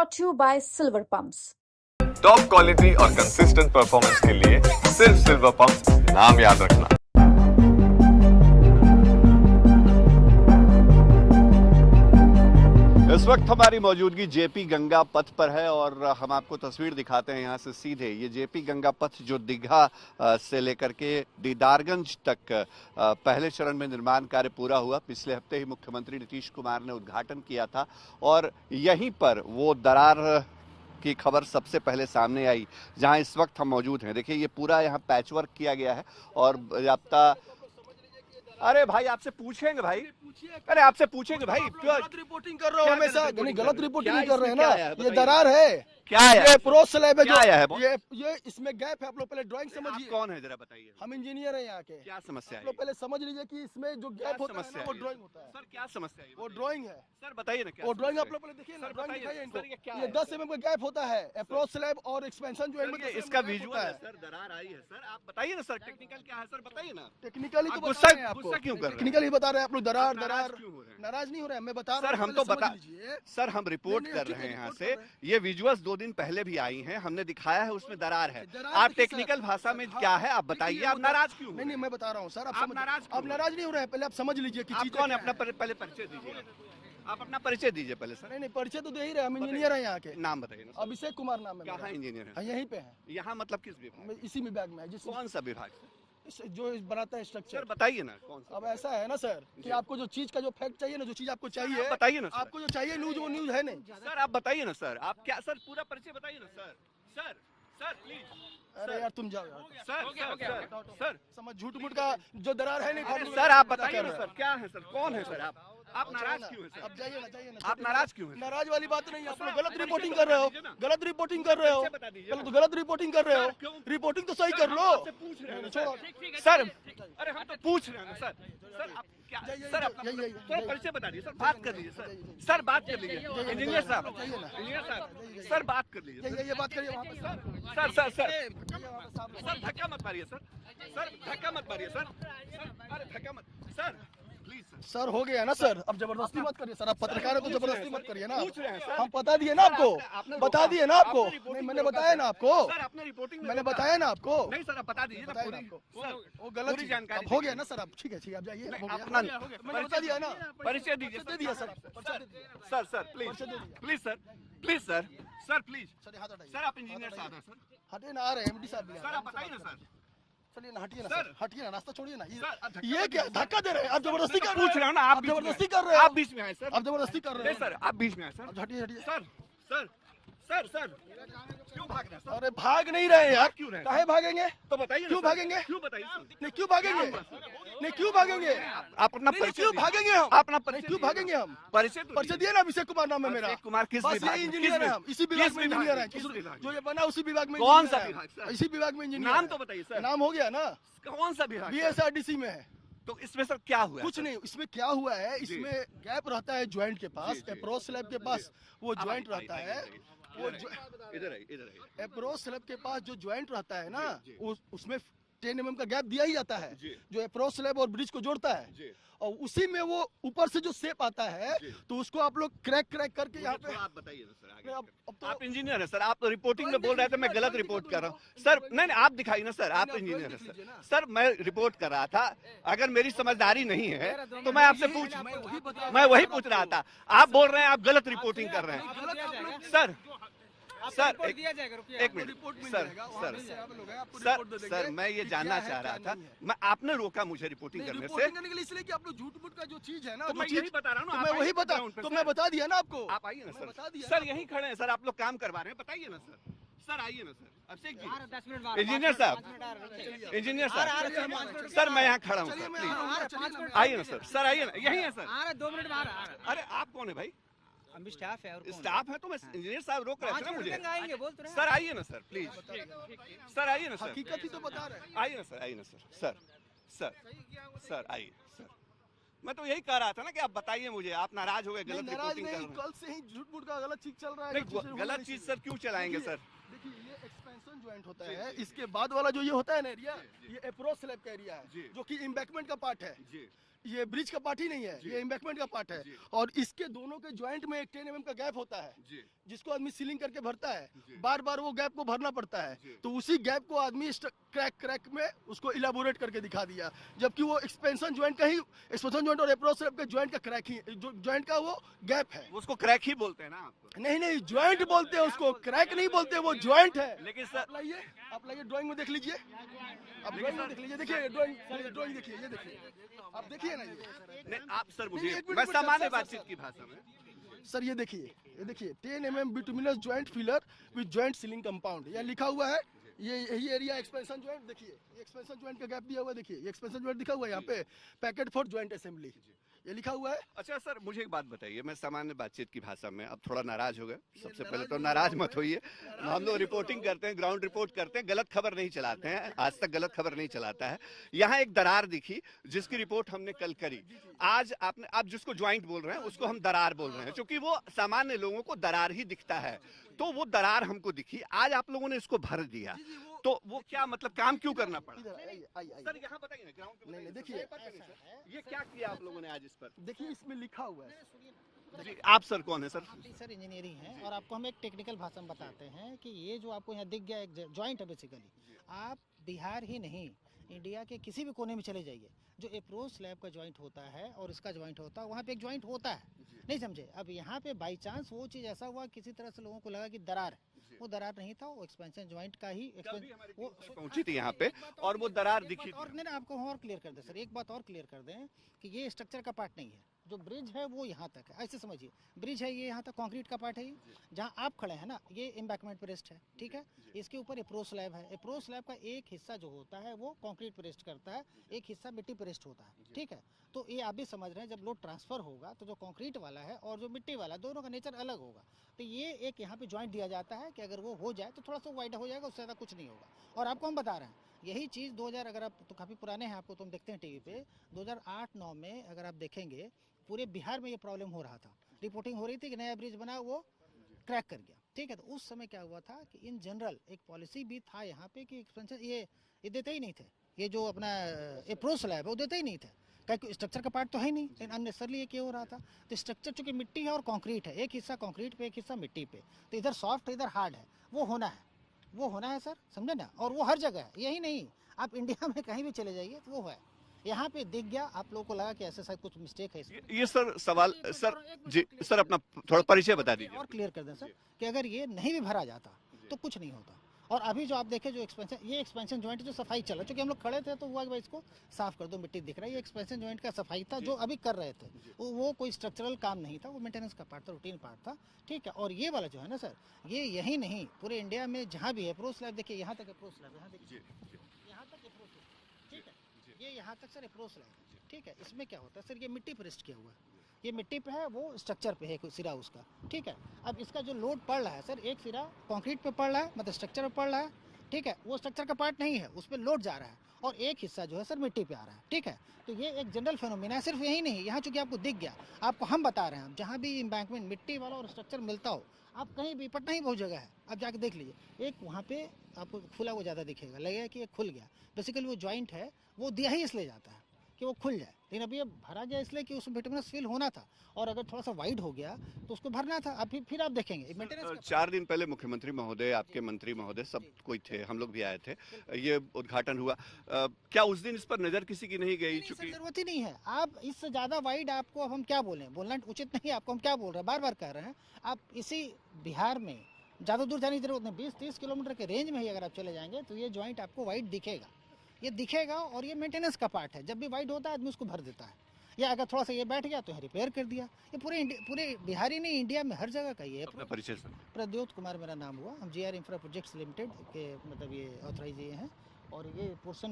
brought to you by Silver Pumps. Top quality और consistent performance के लिए सिर्फ सिल्वर पंप्स नाम याद रखना। इस वक्त हमारी मौजूदगी जेपी गंगा पथ पर है और हम आपको तस्वीर दिखाते हैं यहाँ से सीधे। ये जेपी गंगा पथ जो दीघा से लेकर के दीदारगंज तक पहले चरण में निर्माण कार्य पूरा हुआ। पिछले हफ्ते ही मुख्यमंत्री नीतीश कुमार ने उद्घाटन किया था और यहीं पर वो दरार की खबर सबसे पहले सामने आई जहां इस वक्त हम मौजूद हैं। देखिए ये पूरा यहाँ पैचवर्क किया गया है और बाकायदा। अरे भाई आपसे पूछेंगे भाई, अरे आपसे पूछेंगे भाई। गलत रिपोर्टिंग कर रहे हो हमेशा, गलत रिपोर्टिंग क्या कर रहे हैं ना। है? ये दरार है, क्या है? ये प्रो स्लैब है, क्या है? ये इसमें गैप है। आप लोग पहले ड्राइंग समझिए। कौन है जरा बताइए। हम इंजीनियर हैं यहाँ के। क्या समस्या है? आप लोग पहले समझ लीजिए कि इसमें जो गैप होता है ना वो ड्राइंग होता है। सर क्या समस्या है? वो ड्राइंग है सर बताइए ना क्या वो ड्राइंग। समस्या आप लोग पहले देखिए ना, सर, ड्राइंग बताइए, दिखाइए सर, ये क्या इनको। ये है? 10 mm का गैप होता है। अप्रोच स्लैब और एक्सपेंशन जो है? है ये इसका विजुअल है सर, दरार आई है सर। आप बताइए ना सर, टेक्निकल क्या है सर, बताइए ना। टेक्निकली तो आप बता रहे हैं आपको। गुस्सा क्यों कर रहे हैं? टेक्निकली बता रहे हैं आप लोग। दरार नाराज दरार क्यों हो रहे हैं? नाराज नहीं हो रहे हैं, मैं बता रहा सर हूँ। हम तो बता लीजिए सर हम रिपोर्ट नहीं, कर ठीक रहे है, हैं यहाँ रिपोर्ट से। कर रहे ये विजुअल्स 2 दिन पहले भी आई हैं, हमने दिखाया है, उसमें दरार है। दरार आप देखिए टेक्निकल सर, भाषा में हाँ, क्या है आप बताइए। देखिए, आप वो नाराज क्यों हो नहीं रहे नहीं, हैं? मैं बता रहा हूँ सर। आप नाराज क्यों आप नाराज नहीं हो रहे हैं। पहले आप समझ लीजिए कि आप चीजें कौन क्या है? अपना हैं। पहले परिचय दीजिए। आप अपना परिचय दीजिए पहले सर। नहीं नहीं, परिचय तो दे ही रहे। हम इंजीनियर हैं यहाँ के। नाम बताइए ना सर। अभिषेक कुमार नाम है कहाँ मेरा। इंजीनियर है? हाँ, यहीं पे है। यहाँ मतलब किस विभाग? मैं इसी विभाग में है, जिस कौन सा विभाग? जो बनाता है सर स्ट्रक्चर। बताइए ना कौन सा। अब ऐसा है ना सर कि आपको जो चीज का जो फैक्ट चाहिए ना, जो चीज आपको चाहिए, आप बताइए ना सर। आपको जो चाहिए न्यूज, वो न्यूज है नहीं। सर आप बताइए ना सर। आप क्या सर पूरा परिचय बताइए ना सर। Sir sir please. अरे यार तुम जाओ यार। सर सर समझ झूठ मूठ का जो दरार है नहीं। फालतू सर का आप क्या बताइए कर ना रहे सर, हैं? क्या है सर, कौन है सर? आप नाराज क्यों है सर? अब जाइए ना, जाइए ना। आप नाराज क्यों हैं? नाराज वाली बात नहीं है। आप सर, लोग गलत परिचय रिपोर्टिंग बता कर रहे हो। दीजिए ना। गलत रिपोर्टिंग कर रहे हो। बता दीजिए पहले ना। तो गलत रिपोर्टिंग कर रहे सर, हो। क्यों? रिपोर्टिंग तो सही कर लो। आपसे पूछ रहे हैं ना छोड़ो। सर। सर अरे हम तो पूछ रहे हैं ना सर। सर आप क्या जाइए, सर अपना जाइए, थोड़ा जाइए। परिचय बता दीजिए सर। बात कर लीजिए सर। सर बात कर लीजिए। इंजीनियर साहब, इंजीनियर साहब सर बात कर लीजिए। ये बात करिए वहाँ पे sir. Sir sir sir sir धक्का मत मारिए सर। सर धक्का मत मारिए सर। अरे धक्का मत सर, प्लीज सर। सर हो गया ना सर। अब जबरदस्ती मत करिए सर। आप पत्रकार है तो जबरदस्ती मत करिए ना। पूछ रहे हैं सर। हम बता दिए ना आपको। आपने बता रोका। दिए ना आपको। आपने रिपोर्टिंग नहीं, में मैंने रोका बताया सर। ना आपको। सर आपने रिपोर्टिंग में मैंने रोका। बताया ना आपको। नहीं सर आप बता दीजिए ना बताया ना पूरी। आपको। सर वो गलत पूरी चीज़। जानकारी अब हो गया ना सर। अब ठीक है, ठीक है, अब जाइए। हो गया, अपना हो गया, हो गया। मैंने बता दिया ना। परिचय दीजिए। परिचय दे दिया सर। परिचय दे दिया। सर सर प्लीज परिचय दे दिया। Please sir, please sir, sir please. Sir हाथ हटाइए। सर आप इंजीनियर साहब हैं सर। हटिए ना, आ रहे हैं एमडी साहब भी आ सर रहे आप हैं। बताइए ना सर। चलिए ना, हटिए ना सर। सर। हटिए ना, रास्ता छोड़िए ना। सर, आप धक्का ये मत क्या दीजिए। धक्का दे रहे हैं आप? जबरदस्ती कर रहे पूछ रहे हो ना आप जबरदस्ती कर रहे हो। आप बीच में आए सर। आप जबरदस्ती कर रहे नहीं हो सर आप बीच में आए सर। हटिए, हटिए। सर सर सर सर क्यों भाग रहे हैं सर? अरे भाग नहीं रहे यार। क्यों रहे हैं? काहे भागेंगे? तो बताइए ना क्यों सर। भागेंगे? क्यों बताइए सर। नहीं क्यों भागेंगे? नहीं क्यों भागेंगे? आप अपना नहीं, परिचय क्यों दीजिए। भागेंगे हम? अपना नहीं, परिचय क्यों दीजिए भागेंगे ना। हम? परिचय तो परिचय दीजिए। दिए ना। अभिषेक कुमार नाम है मेरा। अभिषेक कुमार किस बस विभाग ये में? इंजीनियर किस है हम। इसी विभाग किस में विभाग इंजीनियर में? है। किस विभाग में? जो ये बना उसी विभाग में कौन इंजीनियर सा है। विभाग, सर? इसी विभाग में इंजीनियर नाम है। तो बताइए सर। नाम हो गया ना। कौन सा विभाग? बीएसआरडीसी में है। तो इसमें सर क्या हुआ? कुछ नहीं, इसमें क्या हुआ है, इसमें गैप रहता है ज्वाइंट के पास। जी, जी। अप्रोच स्लैब के पास वो अब ज्वाइंट आइए, रहता आइए, है। आइए, वो इधर आइए, इधर आइए। अप्रोच स्लैब के पास जो ज्वाइंट रहता है ना, जी, जी। उसमें 10 mm का गैप दिया ही जाता है, जी। जो अप्रोच स्लैब और ब्रिज को जोड़ता है। जी। और उसी में वो ऊपर से जो शेप आता है, जी। तो उसको आप लोग क्रैक करके यहाँ मुझे पे। थोड़ा आप बताइए ना सर आगे। अब तो आप इंजीनियर हैं सर। आप रिपोर्टिंग में ड्राइंग बोल रहे थे, देख मैं लीजिए, गलत ड्राइंग रिपोर्ट दिखा कर रहा दो। हूँ सर। ड्राइंग नहीं आप दिखाइए ना सर। आप नहीं, इंजीनियर ड्राइंग हैं देख लीजिए ना। सर। सर मैं रिपोर्ट कर रहा था। अगर मेरी समझदारी नहीं है तो मैं आपसे पूछ मैं वही पूछ रहा था। आप बोल रहे हैं आप गलत रिपोर्टिंग कर रहे हैं सर। सर एक मिनट सर सर सर मैं ये जानना चाह रहा था। मैं आपने रोका मुझे रिपोर्टिंग करने से। रिपोर्टिंग करने के लिए इसलिए कि आप लोग झूठ मूठ का जो चीज है ना, तो जो मैं चीज यही बता रहा हूँ ना। तो आप मैं आइए वही बता ground पे, तो सर। मैं बता दिया ना आपको। आप आइए ना मैं बता सर। दिया सर ना। यहीं खड़े हैं सर। आप लोग काम करवा रहे हैं, बताइए ना सर। सर आइए ना सर। अभिषेक जी, 10 मिनट बाद इंजीनियर साहब, इंजीनियर साहब सर मैं यहाँ खड़ा हूँ चलिए, सर मैं प्लीज आ रहा हूँ, चलिए ना। आइए ना सर। सर आइए ना, यहीं है सर। आ रहा 2 मिनट बाद आ रहा अरे आप कौन है भाई? हम भी स्टाफ है और कौन? स्टाफ है तो मैं इंजीनियर साहब रोक रहे थे ना मुझे। आएंगे बोल तो रहे हैं। सर आइए ना सर प्लीज। सर आइए ना सर। हकीकत ही तो बता रहे हैं। आइए ना सर। आइए ना सर। सर सर सर आइए सर। मैं तो यही कह रहा था ना कि आप बताइए मुझे। आप नाराज हो गए, नहीं, गलत नाराज रिपोर्टिंग कर नहीं, रहे हैं। कल से ही झूठ मूठ का गलत चीज चल रहा है। नहीं गलत चीज सर क्यों चलाएंगे सर? देखिए ये एक्सपेंशन ज्वाइंट होता है। इसके बाद वाला जो ये होता है ना एरिया, ये अप्रोच स्लैब का एरिया जी। है, जो कि एम्बैकमेंट का पार्ट है। जी ये ब्रिज का पार्ट ही नहीं है, ये एम्बैंकमेंट का पार्ट है। और इसके दोनों के ज्वाइंट में एक 10 mm का गैप होता है, जिसको आदमी सीलिंग करके भरता है। बार बार वो गैप को भरना पड़ता है, तो उसी गैप को आदमी क्रैक में उसको इलाबोरेट करके दिखा दिया, जबकि वो एक्सपेंशन ज्वाइंट का ही, एक्सपेंशन ज्वाइंट और अप्रोच स्लैब के ज्वाइंट का क्रैक ही, ज्वाइंट का वो गैप है। उसको क्रैक ही बोलते हैं ना आप? नहीं, ज्वाइंट बोलते हैं उसको, क्रैक नहीं बोलते, वो ज्वाइंट है। लेकिन सर आप लाइए ड्राइंग में देख लीजिए, आप ड्राइंग में देख लीजिए, देखिए ड्राइंग देखिए, ये देखिए, आप देखिए ना ये। नहीं, आप सर मुझे, एक मिनट, मैं सर, सामान्य सर, बातचीत सर, की भाषा में सर ये देखिए 10 mm bituminous joint filler with joint ceiling compound, यह लिखा हुआ है। ये यही एरिया एक्सपेंशन ज्वाइंट, देखिए ये एक्सपेंशन ज्वाइंट का गैप दिया हुआ है, देखिए ये एक्सपेंशन ज्वाइंट दिखा हुआ है यहाँ पे, पैकेट फॉर ज्वाइंट असेंबली, ये लिखा हुआ है। अच्छा सर, मुझे एक बात बताइए, मैं सामान्य बातचीत की भाषा में, अब थोड़ा नाराज हो गए, सबसे पहले तो नाराज मत होइए। हम लोग रिपोर्टिंग करते हैं, ग्राउंड रिपोर्ट करते हैं, गलत खबर नहीं चलाते हैं, आज तक गलत खबर नहीं चलाता है। यहाँ एक दरार दिखी जिसकी रिपोर्ट हमने कल करी, आज आप जिसको ज्वाइंट बोल रहे हैं उसको हम दरार बोल रहे हैं, क्योंकि वो सामान्य लोगों को दरार ही दिखता है, तो वो दरार हमको दिखी, आज आप लोगों ने इसको भर दिया, तो वो क्या मतलब, काम क्यों करना पड़ा? सर यहाँ बताइए ना, ग्राउंड नहीं देखिए, ये क्या किया आप लोगों ने आज इस पर? देखिए इसमें लिखा हुआ है। जी, आप सर कौन है सर? सर इंजीनियरिंग है, और आपको हम एक टेक्निकल भाषा में बताते हैं कि ये जो आपको यहाँ दिख गया एक ज्वाइंट है बेसिकली, आप बिहार ही नहीं इंडिया के किसी भी कोने में चले जाइए, जो अप्रोच स्लैब का ज्वाइंट होता है और इसका ज्वाइंट होता है, वहाँ पे एक ज्वाइंट होता है, नहीं समझे? अब यहाँ पे बाई चांस वो चीज़ ऐसा हुआ, किसी तरह से लोगों को लगा कि दरार है, वो दरार नहीं था, वो एक्सपेंशन ज्वाइंट का ही वो पहुंची थी यहाँ पे और वो दरार दिखी। और नहीं, आपको और क्लियर कर दें सर, एक बात और क्लियर कर दें कि ये स्ट्रक्चर का पार्ट नहीं है, जो ब्रिज है वो यहाँ तक है, ऐसे समझिए, ब्रिज है ये यहाँ तक, कंक्रीट का पार्ट है ये, जहाँ आप खड़े हैं ना, ये एम्बैंकमेंट पे रेस्ट है, ठीक है। इसके ऊपर अप्रोच स्लैब है, अप्रोच स्लैब का एक हिस्सा जो होता है वो कंक्रीट पे रेस्ट करता है, एक हिस्सा मिट्टी पे रेस्ट होता है, ठीक है। तो ये आप भी समझ रहे हैं, जब लोड ट्रांसफर होगा तो जो कंक्रीट वाला है और जो मिट्टी वाला, दोनों का नेचर अलग होगा, तो ये एक यहाँ पे ज्वाइंट दिया जाता है कि अगर वो हो जाए तो थोड़ा सा वाइड हो जाएगा, उससे ज़्यादा कुछ नहीं होगा। और आपको हम बता रहे हैं यही चीज़ 2000, अगर आप तो काफ़ी पुराने हैं, आपको तो हम देखते हैं टीवी पे, 2008-9 में अगर आप देखेंगे पूरे बिहार में ये प्रॉब्लम हो रहा था, रिपोर्टिंग हो रही थी कि नया ब्रिज बना वो क्रैक कर गया, ठीक है। तो उस समय क्या हुआ था कि इन जनरल एक पॉलिसी भी था यहाँ पे कि एक्सपेंशन ये देते ही नहीं थे, ये जो अपना अप्रोच स्लैब है वो देते ही नहीं थे, क्योंकि स्ट्रक्चर का पार्ट तो है ही नहीं, लेकिन अननेसेसरली ये क्यों हो रहा था? तो स्ट्रक्चर चूंकि मिट्टी है और कंक्रीट है, एक हिस्सा कंक्रीट पे एक हिस्सा मिट्टी पे, तो इधर सॉफ्ट इधर हार्ड है, वो होना है सर, समझे ना। और वो हर जगह है, यही नहीं, आप इंडिया में कहीं भी चले जाइए तो वो है, यहाँ पे दिख गया, आप लोगों को लगा कि ऐसा शायद कुछ मिस्टेक है इसमें। ये सर सवाल, सर जी सर अपना थोड़ा परिचय बता दीजिए और क्लियर कर दें सर कि अगर ये नहीं भी भरा जाता तो कुछ नहीं होता। और अभी जो आप देखें, जो एक्सपेंशन, ये एक्सपेंशन ज्वाइंट जो सफाई चला, चूंकि हम लोग खड़े थे तो हुआ कि भाई इसको साफ कर दो, मिट्टी दिख रहा है, ये एक्सपेंशन ज्वाइंट का सफाई था जो अभी कर रहे थे, वो कोई स्ट्रक्चरल काम नहीं था, वो मेंटेनेंस का पार्ट था, रूटीन पार्ट था, ठीक है। और ये वाला जो है ना सर, ये यही नहीं, पूरे इंडिया में जहाँ भी है अप्रोच स्लैब, देखिए यहाँ तक अप्रोच स्लैब, यहाँ देखिए यहाँ तक अप्रोच, ठीक है, ये यहाँ तक सर अप्रोच स्लैब, ठीक है। इसमें क्या होता है सर, ये मिट्टी पर रेस्ट किया हुआ है, ये मिट्टी पे है, वो स्ट्रक्चर पे है कोई सिरा उसका, ठीक है। अब इसका जो लोड पड़ रहा है सर, एक सिरा कंक्रीट पे पड़ रहा है, मतलब स्ट्रक्चर पे पड़ रहा है, ठीक है, वो स्ट्रक्चर का पार्ट नहीं है, उस पर लोड जा रहा है, और एक हिस्सा जो है सर मिट्टी पे आ रहा है, ठीक है। तो ये एक जनरल फेनोमेना है, सिर्फ यही नहीं, यहाँ चूंकि आपको दिख गया, आपको हम बता रहे हैं, जहाँ भी एम्बैंकमेंट मिट्टी वाला और स्ट्रक्चर मिलता हो, आप कहीं भी, पटना ही बहुत जगह है, आप जाके देख लीजिए, एक वहाँ पे आपको खुला वो ज़्यादा दिखेगा, लगेगा कि ये खुल गया, बेसिकली वो ज्वाइंट है, वो दिया ही इसलिए जाता है कि वो खुल जाए, लेकिन अभी ये भरा गया इसलिए कि उसमें विटामिन फिल होना था, और अगर थोड़ा सा वाइड हो गया तो उसको भरना था। अब फिर आप देखेंगे मेंटेनेंस। 4 दिन पहले मुख्यमंत्री महोदय, आपके मंत्री महोदय, सब कोई थे, हम लोग भी आए थे, ये उद्घाटन हुआ, क्या उस दिन इस पर नजर किसी की नहीं गई? चूंकि जरूरत ही नहीं है, आप इससे ज्यादा वाइड, आपको अब हम क्या बोलें, बोलना उचित नहीं, आपको हम क्या बोल रहे हैं, बार बार कह रहे हैं, आप इसी बिहार में ज़्यादा दूर जाने की जरूरत नहीं, 20-30 किलोमीटर के रेंज में ही अगर आप चले जाएंगे तो ये ज्वाइंट आपको वाइड दिखेगा, ये दिखेगा। और ये मेंटेनेंस का पार्ट है, जब भी वाइड होता है आदमी उसको भर देता है, या अगर थोड़ा सा ये बैठ गया तो रिपेयर कर दिया। ये पूरे बिहार ही नहीं, इंडिया में हर जगह का ये है। परिचय सर? प्रद्योत कुमार मेरा नाम हुआ, हम GR इंफ्रा प्रोजेक्ट्स लिमिटेड के मतलब ये ऑथराइज ये हैं, और ये पोर्शन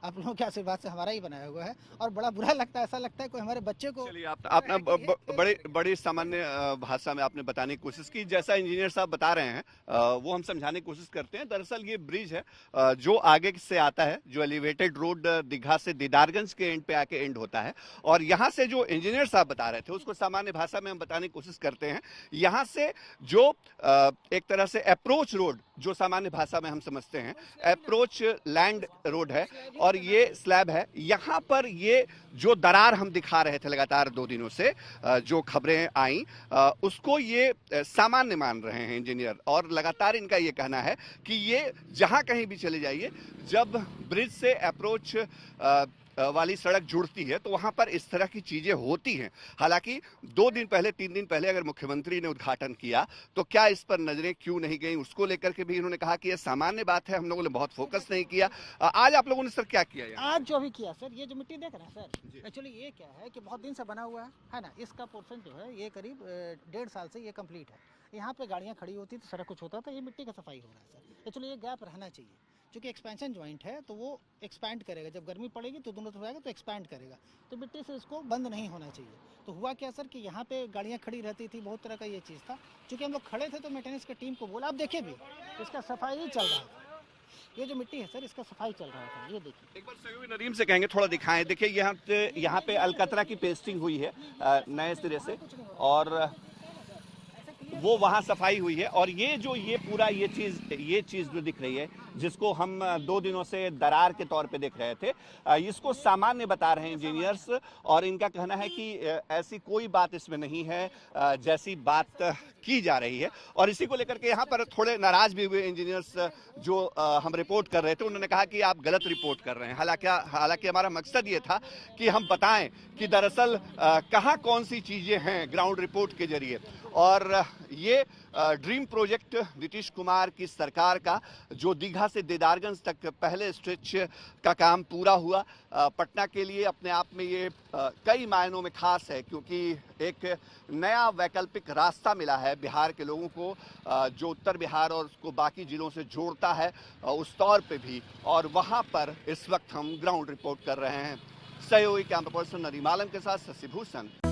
आप लोगों के आशीर्वाद से हमारा ही बनाया हुआ है, और बड़ा बुरा लगता है, ऐसा लगता है कोई हमारे बच्चे को। चलिए, आपने बड़ी सामान्य भाषा में आपने बताने की कोशिश की, जैसा इंजीनियर साहब बता रहे हैं वो हम समझाने की कोशिश करते हैं। दरअसल ये ब्रिज है जो आगे से आता है, जो एलिवेटेड रोड दीघा से दीदारगंज के एंड पे आके एंड होता है, और यहाँ से जो इंजीनियर साहब बता रहे थे उसको सामान्य भाषा में हम बताने की कोशिश करते हैं। यहाँ से जो एक तरह से अप्रोच रोड जो सामान्य भाषा में हम समझते हैं अप्रोच लैंड रोड है और ये स्लैब है। यहाँ पर ये जो दरार हम दिखा रहे थे लगातार 2 दिनों से, जो खबरें आई उसको ये सामान्य मान रहे हैं इंजीनियर, और लगातार इनका ये कहना है कि ये जहां कहीं भी चले जाइए, जब ब्रिज से अप्रोच वाली सड़क जुड़ती है तो वहां पर इस तरह की चीजें होती हैं। हालांकि 2 दिन पहले 3 दिन पहले अगर मुख्यमंत्री ने उद्घाटन किया तो क्या इस पर नजरें क्यों नहीं गई, उसको लेकर के भी इन्होंने कहा कि यह सामान्य बात है, हम लोगों ने बहुत फोकस नहीं किया। आज आप लोगों ने सर क्या किया यहाँ? आज जो अभी किया सर, ये जो मिट्टी देख रहे हैं सर, एक्चुअली ये क्या है कि बहुत दिन से बना हुआ है ना, इसका पोर्शन जो है ये करीब 1.5 साल से ये कंप्लीट है। यहाँ पे गाड़ियाँ खड़ी होती तो सारा कुछ होता था, ये मिट्टी का सफाई हो रहा है सर। एक्चुअली ये गैप रहना चाहिए, क्योंकि एक्सपेंशन जॉइंट है तो वो एक्सपैंड करेगा, जब गर्मी पड़ेगी तो दोनों तरफ आएगा तो एक्सपैंड करेगा, तो मिट्टी से इसको बंद नहीं होना चाहिए। तो हुआ क्या सर कि यहाँ पे गाड़ियाँ खड़ी रहती थी, बहुत तरह का ये चीज़ था। चूँकि हम लोग खड़े थे तो मेंटेनेंस की टीम को बोला, आप देखिए भी इसका सफाई ही चल रहा था, ये जो मिट्टी है सर इसका सफाई चल रहा था, ये देखिए। एक बार सहयोगी नदीम से कहेंगे थोड़ा दिखाएं। देखिए यहाँ पे अलकतरा की पेस्टिंग हुई है नए सिरे से, और वो वहाँ सफाई हुई है, और ये पूरा ये चीज जो दिख रही है, जिसको हम 2 दिनों से दरार के तौर पे देख रहे थे, इसको सामान्य बता रहे हैं इंजीनियर्स, और इनका कहना है कि ऐसी कोई बात इसमें नहीं है जैसी बात की जा रही है। और इसी को लेकर के यहाँ पर थोड़े नाराज भी हुए इंजीनियर्स जो हम रिपोर्ट कर रहे थे, उन्होंने कहा कि आप गलत रिपोर्ट कर रहे हैं। हालांकि हमारा मकसद ये था कि हम बताएं कि दरअसल कहाँ कौन सी चीजें हैं ग्राउंड रिपोर्ट के जरिए। और ये ड्रीम प्रोजेक्ट नीतीश कुमार की सरकार का, जो दीघा से दीदारगंज तक पहले स्ट्रेच का काम पूरा हुआ, पटना के लिए अपने आप में ये कई मायनों में खास है, क्योंकि एक नया वैकल्पिक रास्ता मिला है बिहार के लोगों को, जो उत्तर बिहार और उसको बाकी जिलों से जोड़ता है उस तौर पे भी। और वहाँ पर इस वक्त हम ग्राउंड रिपोर्ट कर रहे हैं। सहयोगी कैमरा पर्सन नदीम आलम के साथ शशि भूषण।